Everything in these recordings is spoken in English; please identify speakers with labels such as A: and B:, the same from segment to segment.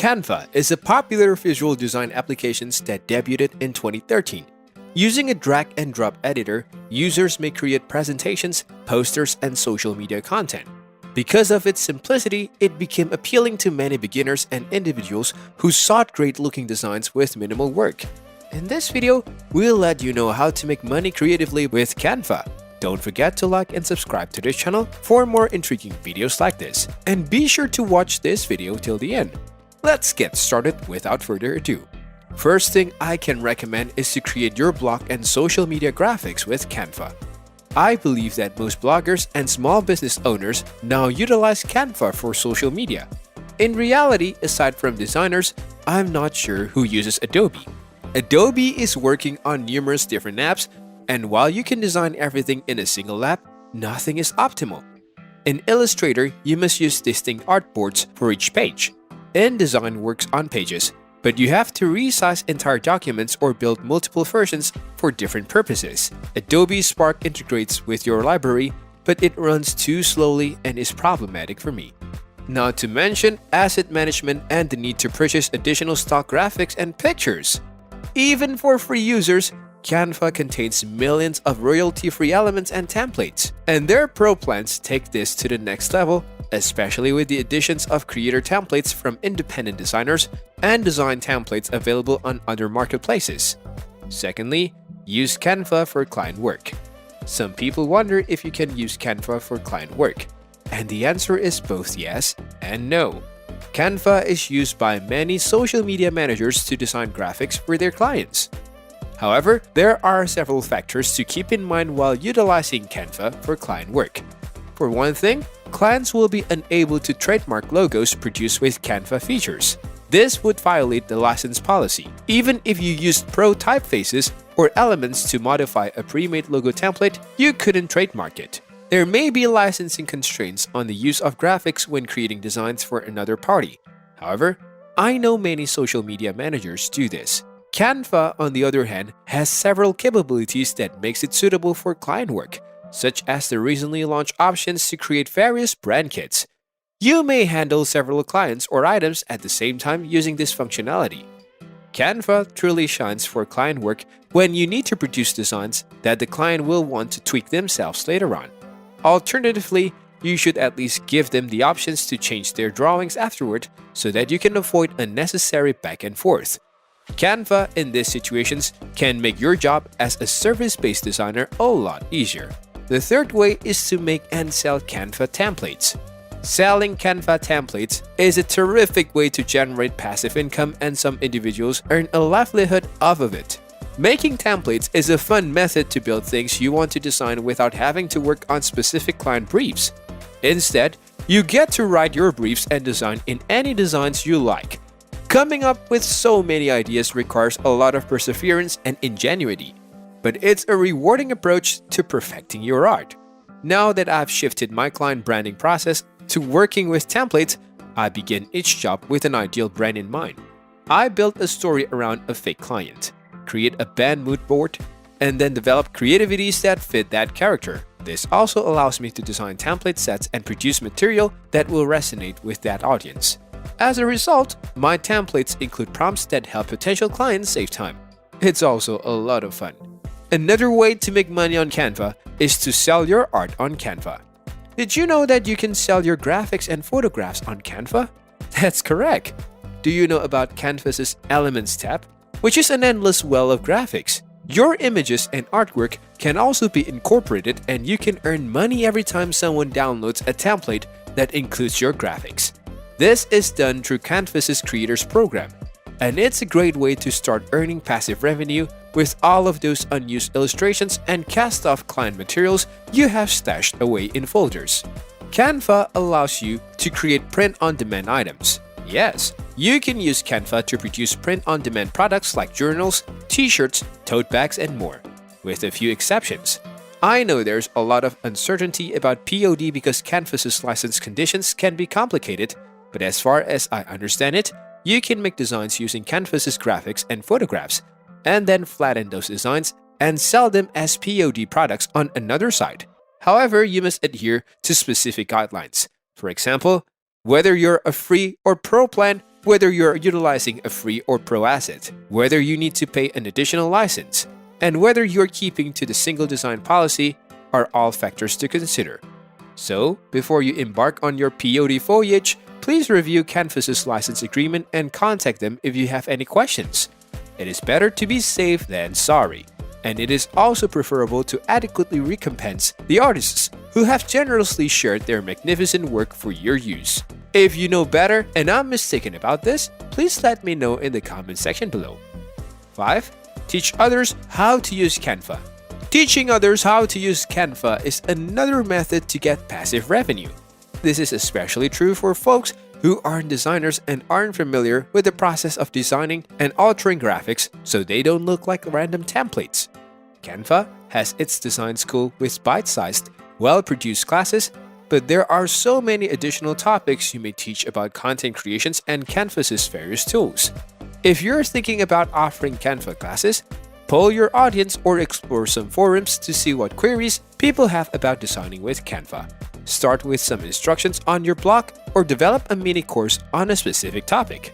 A: Canva is a popular visual design application that debuted in 2013. Using a drag-and-drop editor, users may create presentations, posters, and social media content. Because of its simplicity, it became appealing to many beginners and individuals who sought great-looking designs with minimal work. In this video, we'll let you know how to make money creatively with Canva. Don't forget to like and subscribe to this channel for more intriguing videos like this. And be sure to watch this video till the end. Let's get started without further ado. First thing I can recommend is to create your blog and social media graphics with Canva. I believe that most bloggers and small business owners now utilize Canva for social media. In reality, aside from designers, I'm not sure who uses Adobe. Adobe is working on numerous different apps, and while you can design everything in a single app, nothing is optimal. In Illustrator, you must use distinct artboards for each page. InDesign works on pages, but you have to resize entire documents or build multiple versions for different purposes. Adobe Spark integrates with your library, but it runs too slowly and is problematic for me. Not to mention asset management and the need to purchase additional stock graphics and pictures. Even for free users, Canva contains millions of royalty-free elements and templates, and their pro plans take this to the next level, especially with the additions of creator templates from independent designers and design templates available on other marketplaces. Secondly, use Canva for client work. Some people wonder if you can use Canva for client work, and the answer is both yes and no. Canva is used by many social media managers to design graphics for their clients. However, there are several factors to keep in mind while utilizing Canva for client work. For one thing, clients will be unable to trademark logos produced with Canva features. This would violate the license policy. Even if you used pro typefaces or elements to modify a pre-made logo template, you couldn't trademark it. There may be licensing constraints on the use of graphics when creating designs for another party. However, I know many social media managers do this. Canva, on the other hand, has several capabilities that makes it suitable for client work, such as the recently launched options to create various brand kits. You may handle several clients or items at the same time using this functionality. Canva truly shines for client work when you need to produce designs that the client will want to tweak themselves later on. Alternatively, you should at least give them the options to change their drawings afterward so that you can avoid unnecessary back and forth. Canva in these situations can make your job as a service-based designer a lot easier. The third way is to make and sell Canva templates. Selling Canva templates is a terrific way to generate passive income, and some individuals earn a livelihood off of it. Making templates is a fun method to build things you want to design without having to work on specific client briefs. Instead, you get to write your briefs and design in any designs you like. Coming up with so many ideas requires a lot of perseverance and ingenuity, but it's a rewarding approach to perfecting your art. Now that I've shifted my client branding process to working with templates, I begin each job with an ideal brand in mind. I build a story around a fake client, create a band mood board, and then develop creativities that fit that character. This also allows me to design template sets and produce material that will resonate with that audience. As a result, my templates include prompts that help potential clients save time. It's also a lot of fun. Another way to make money on Canva is to sell your art on Canva. Did you know that you can sell your graphics and photographs on Canva? That's correct! Do you know about Canva's Elements tab, which is an endless well of graphics? Your images and artwork can also be incorporated, and you can earn money every time someone downloads a template that includes your graphics. This is done through Canva's Creators program, and it's a great way to start earning passive revenue with all of those unused illustrations and cast-off client materials you have stashed away in folders. Canva allows you to create print-on-demand items. Yes, you can use Canva to produce print-on-demand products like journals, t-shirts, tote bags, and more, with a few exceptions. I know there's a lot of uncertainty about POD because Canva's license conditions can be complicated, but as far as I understand it, you can make designs using Canva's graphics and photographs, and then flatten those designs and sell them as POD products on another site. However, you must adhere to specific guidelines. For example, whether you're a free or pro plan, whether you're utilizing a free or pro asset, whether you need to pay an additional license, and whether you're keeping to the single design policy are all factors to consider. So, before you embark on your POD voyage, please review Canva's license agreement and contact them if you have any questions. It is better to be safe than sorry, and it is also preferable to adequately recompense the artists who have generously shared their magnificent work for your use. If you know better and I'm mistaken about this, please let me know in the comment section below. 5. Teach others how to use Canva. Teaching others how to use Canva is another method to get passive revenue. This is especially true for folks who aren't designers and aren't familiar with the process of designing and altering graphics so they don't look like random templates. Canva has its design school with bite-sized, well-produced classes, but there are so many additional topics you may teach about content creations and Canva's various tools. If you're thinking about offering Canva classes, poll your audience or explore some forums to see what queries people have about designing with Canva. Start with some instructions on your blog or develop a mini course on a specific topic.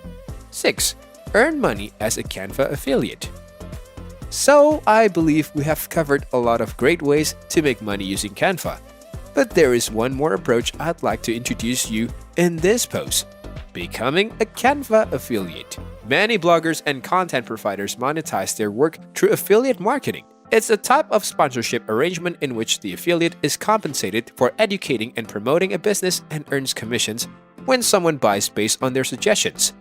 A: 6. Earn money as a Canva affiliate. So, I believe we have covered a lot of great ways to make money using Canva. But there is one more approach I'd like to introduce you in this post: becoming a Canva affiliate. Many bloggers and content providers monetize their work through affiliate marketing. It's a type of sponsorship arrangement in which the affiliate is compensated for educating and promoting a business and earns commissions when someone buys based on their suggestions.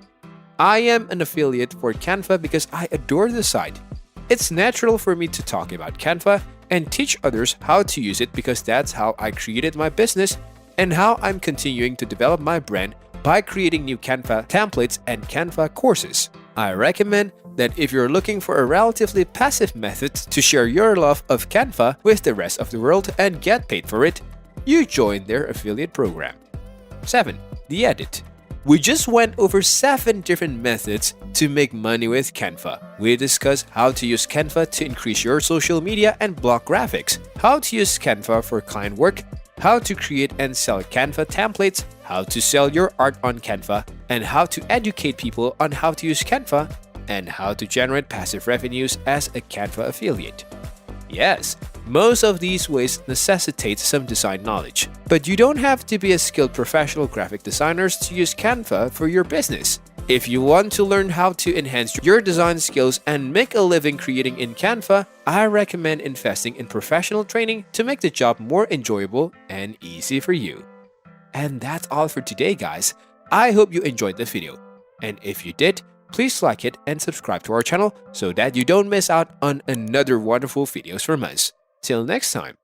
A: I am an affiliate for Canva because I adore the site. It's natural for me to talk about Canva and teach others how to use it because that's how I created my business and how I'm continuing to develop my brand by creating new Canva templates and Canva courses. I recommend that if you're looking for a relatively passive method to share your love of Canva with the rest of the world and get paid for it, you join their affiliate program. 7. The edit. We just went over 7 different methods to make money with Canva. We discussed how to use Canva to increase your social media and blog graphics, how to use Canva for client work, how to create and sell Canva templates, how to sell your art on Canva, and how to educate people on how to use Canva, and how to generate passive revenues as a Canva affiliate. Yes, most of these ways necessitate some design knowledge, but you don't have to be a skilled professional graphic designer to use Canva for your business. If you want to learn how to enhance your design skills and make a living creating in Canva, I recommend investing in professional training to make the job more enjoyable and easy for you. And that's all for today, guys. I hope you enjoyed the video. And if you did, please like it and subscribe to our channel so that you don't miss out on another wonderful videos from us. Till next time.